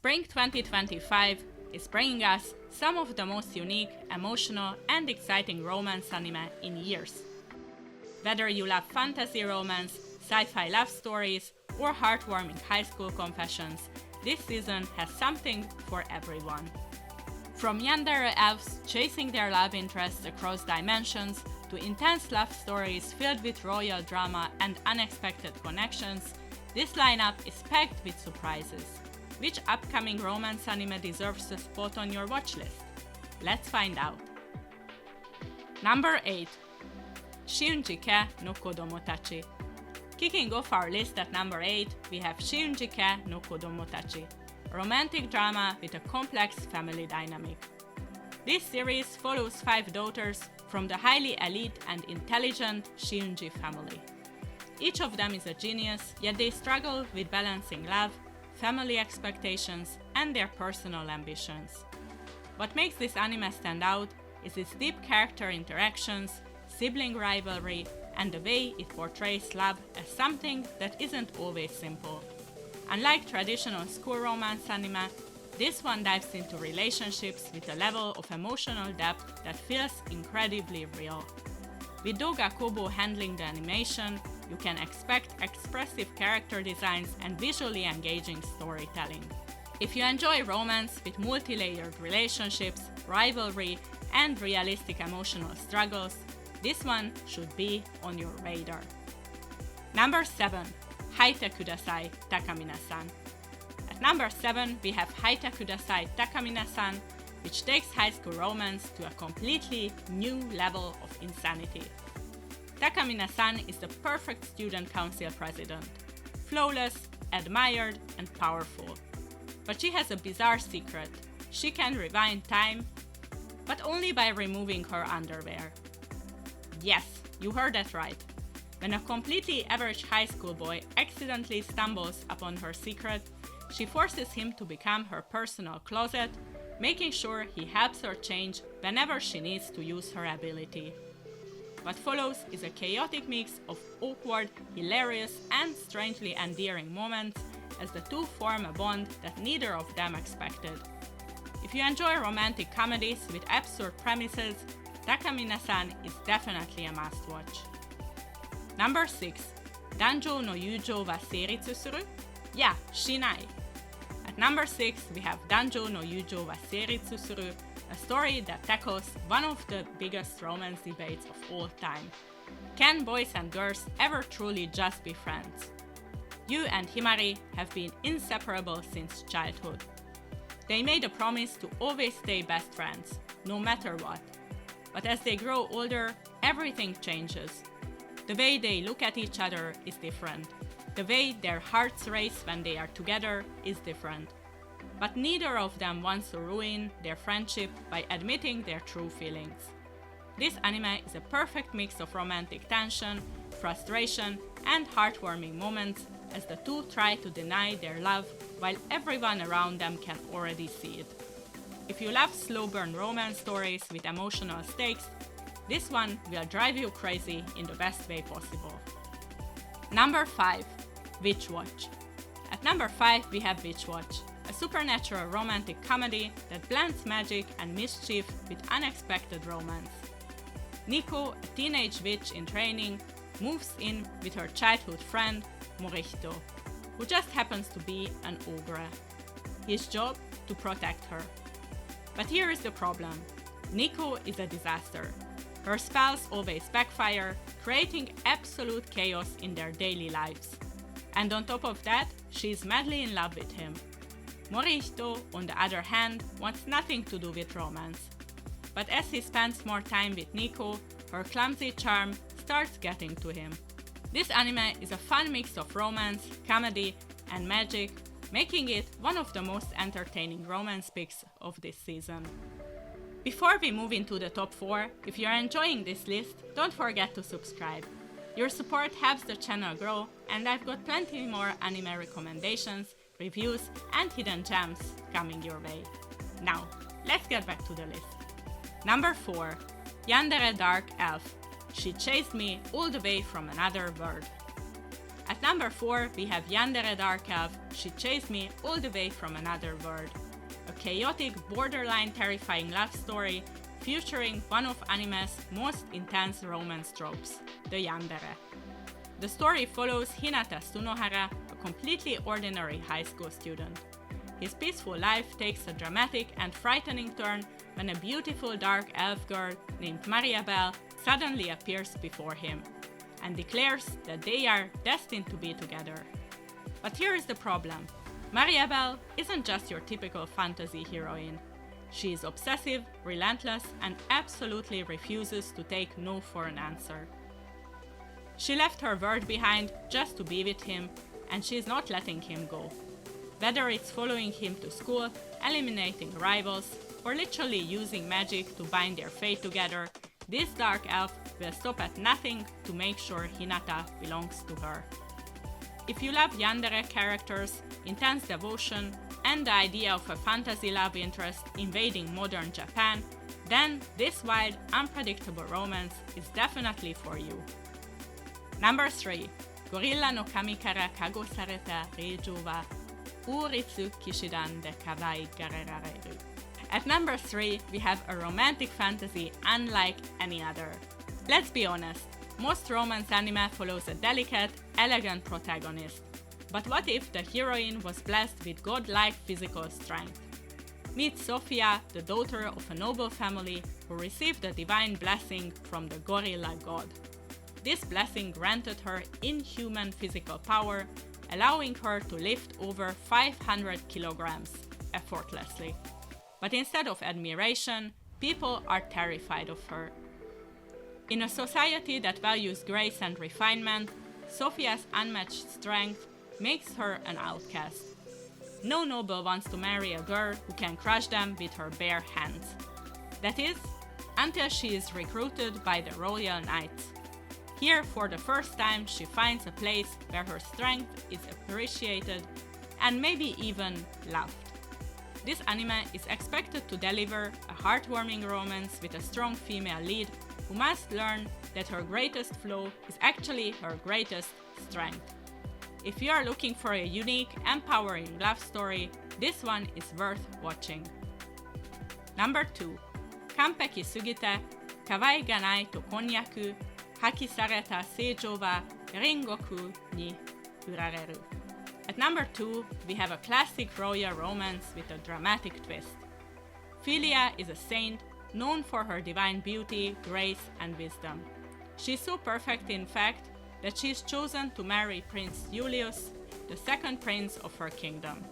Spring 2025 is bringing us some of the most unique, emotional, and exciting romance anime in years. Whether you love fantasy romance, sci-fi love stories, or heartwarming high school confessions, this season has something for everyone. From yandere elves chasing their love interests across dimensions to intense love stories filled with royal drama and unexpected connections, this lineup is packed with surprises. Which upcoming romance anime deserves a spot on your watchlist? Let's find out. Number 8. Shiunjike no Kodomotachi. Kicking off our list at number 8, we have Shiunjike no Kodomotachi, a romantic drama with a complex family dynamic. This series follows 5 daughters from the highly elite and intelligent Shiunji family. Each of them is a genius, yet they struggle with balancing love, family expectations, and their personal ambitions. What makes this anime stand out is its deep character interactions, sibling rivalry, and the way it portrays love as something that isn't always simple. Unlike traditional school romance anime, this one dives into relationships with a level of emotional depth that feels incredibly real. With Doga Kobo handling the animation, you can expect expressive character designs and visually engaging storytelling. If you enjoy romance with multi-layered relationships, rivalry, and realistic emotional struggles, this one should be on your radar. Number 7. Haite Kudasai Takamina-san. At number 7, we have Haite Kudasai Takamina-san, which takes high school romance to a completely new level of insanity. Takamina-san is the perfect student council president, flawless, admired, and powerful. But she has a bizarre secret. She can rewind time, but only by removing her underwear. Yes, you heard that right. When a completely average high school boy accidentally stumbles upon her secret, she forces him to become her personal closet, making sure he helps her change whenever she needs to use her ability. What follows is a chaotic mix of awkward, hilarious, and strangely endearing moments as the two form a bond that neither of them expected. If you enjoy romantic comedies with absurd premises, Takamina-san is definitely a must-watch. Number 6. Danjo no Yuujou wa Seiritsu suru? Yeah, Shinai. At number 6, we have Danjo no Yuujou wa Seiritsu suru, a story that tackles one of the biggest romance debates of all time. Can boys and girls ever truly just be friends? Yu and Himari have been inseparable since childhood. They made a promise to always stay best friends, no matter what. But as they grow older, everything changes. The way they look at each other is different. The way their hearts race when they are together is different. But neither of them wants to ruin their friendship by admitting their true feelings. This anime is a perfect mix of romantic tension, frustration, and heartwarming moments as the two try to deny their love while everyone around them can already see it. If you love slow burn romance stories with emotional stakes, this one will drive you crazy in the best way possible. Number 5. Witch Watch. At number 5 we have Witch Watch, a supernatural romantic comedy that blends magic and mischief with unexpected romance. Nico, a teenage witch in training, moves in with her childhood friend, Morihito, who just happens to be an ogre. His job? To protect her. But here is the problem. Nico is a disaster. Her spells always backfire, creating absolute chaos in their daily lives. And on top of that, she is madly in love with him. Morihito, on the other hand, wants nothing to do with romance. But as he spends more time with Nico, her clumsy charm starts getting to him. This anime is a fun mix of romance, comedy, and magic, making it one of the most entertaining romance picks of this season. Before we move into the top 4, if you're enjoying this list, don't forget to subscribe. Your support helps the channel grow, and I've got plenty more anime recommendations, reviews, and hidden gems coming your way. Now, let's get back to the list. Number 4. Yandere Dark Elf. She chased me all the way from another world. At number 4, we have Yandere Dark Elf, she chased me all the way from another world. A chaotic, borderline terrifying love story featuring one of anime's most intense romance tropes, the yandere. The story follows Hinata Tsunohara, a completely ordinary high school student. His peaceful life takes a dramatic and frightening turn when a beautiful dark elf girl named Mariabelle suddenly appears before him and declares that they are destined to be together. But here is the problem. Mariabelle isn't just your typical fantasy heroine. She is obsessive, relentless, and absolutely refuses to take no for an answer. She left her world behind just to be with him, and she is not letting him go. Whether it's following him to school, eliminating rivals, or literally using magic to bind their fate together, this dark elf will stop at nothing to make sure Hinata belongs to her. If you love yandere characters, intense devotion, and the idea of a fantasy love interest invading modern Japan, then this wild, unpredictable romance is definitely for you. Number 3. Gorilla no kami kara kago sareta reijou wa Uritsu Kishidan de Kawaii Garerareru. At number 3, we have a romantic fantasy unlike any other. Let's be honest, most romance anime follows a delicate, elegant protagonist. But what if the heroine was blessed with godlike physical strength? Meet Sophia, the daughter of a noble family who received a divine blessing from the gorilla god. This blessing granted her inhuman physical power, allowing her to lift over 500 kilograms effortlessly. But instead of admiration, people are terrified of her. In a society that values grace and refinement, Sophia's unmatched strength makes her an outcast. No noble wants to marry a girl who can crush them with her bare hands. That is, until she is recruited by the royal knights. Here, for the first time, she finds a place where her strength is appreciated and maybe even loved. This anime is expected to deliver a heartwarming romance with a strong female lead who must learn that her greatest flaw is actually her greatest strength. If you are looking for a unique, empowering love story, this one is worth watching. Number 2. Kanpeki sugite, kawaii ga nai to konnyaku, haki sareta seijou wa Rengoku ni urareru. At number 2, we have a classic royal romance with a dramatic twist. Philia is a saint known for her divine beauty, grace, and wisdom. She is so perfect, in fact, that she is chosen to marry Prince Julius, the second prince of her kingdom.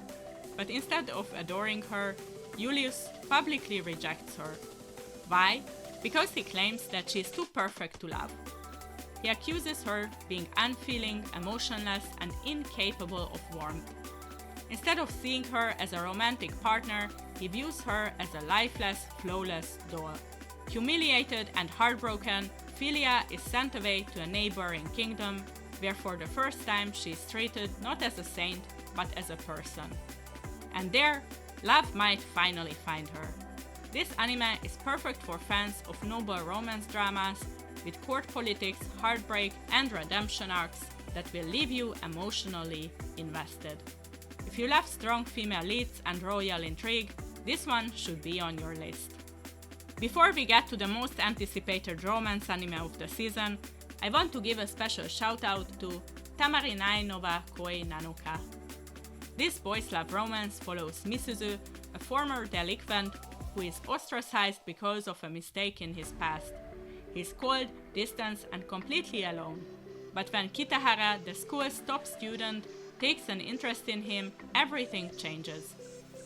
But instead of adoring her, Julius publicly rejects her. Why? Because he claims that she is too perfect to love. He accuses her being unfeeling, emotionless, and incapable of warmth. Instead of seeing her as a romantic partner, he views her as a lifeless, flawless doll. Humiliated and heartbroken, Philia is sent away to a neighboring kingdom, where for the first time she is treated not as a saint, but as a person. And there, love might finally find her. This anime is perfect for fans of noble romance dramas, with court politics, heartbreak, and redemption arcs that will leave you emotionally invested. If you love strong female leads and royal intrigue, this one should be on your list. Before we get to the most anticipated romance anime of the season, I want to give a special shout out to Tamarinai no wa Koi Nanoka. This boys' love romance follows Misuzu, a former delinquent who is ostracized because of a mistake in his past. He's cold, distant, and completely alone. But when Kitahara, the school's top student, takes an interest in him, everything changes.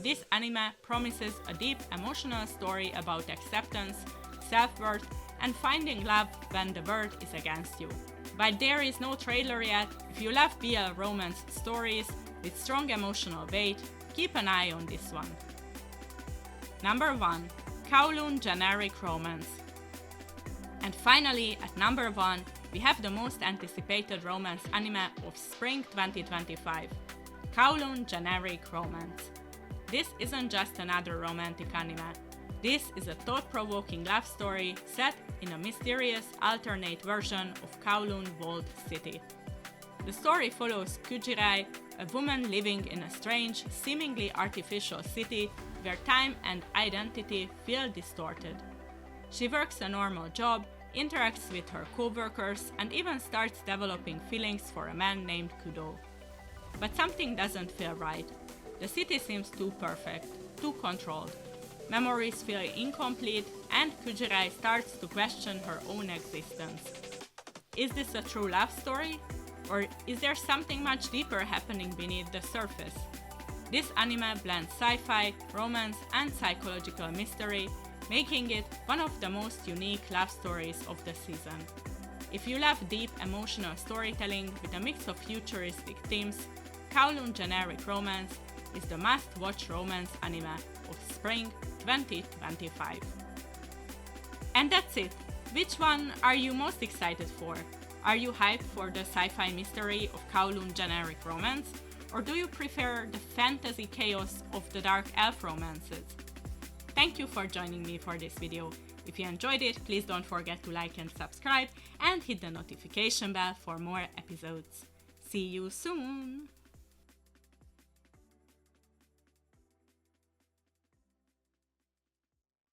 This anime promises a deep emotional story about acceptance, self-worth, and finding love when the world is against you. While there is no trailer yet, if you love BL romance stories with strong emotional weight, keep an eye on this one. Number 1. Kowloon Generic Romance. And finally, at number 1, we have the most anticipated romance anime of spring 2025, Kowloon Generic Romance. This isn't just another romantic anime. This is a thought-provoking love story set in a mysterious alternate version of Kowloon Walled City. The story follows Kujirai, a woman living in a strange, seemingly artificial city where time and identity feel distorted. She works a normal job, interacts with her co-workers, and even starts developing feelings for a man named Kudo. But something doesn't feel right. The city seems too perfect, too controlled. Memories feel incomplete, and Kujirai starts to question her own existence. Is this a true love story? Or is there something much deeper happening beneath the surface? This anime blends sci-fi, romance, and psychological mystery, making it one of the most unique love stories of the season. If you love deep emotional storytelling with a mix of futuristic themes, Kowloon Generic Romance is the must-watch romance anime of spring 2025. And that's it! Which one are you most excited for? Are you hyped for the sci-fi mystery of Kowloon Generic Romance? Or do you prefer the fantasy chaos of the dark elf romances? Thank you for joining me for this video. If you enjoyed it, please don't forget to like and subscribe and hit the notification bell for more episodes. See you soon!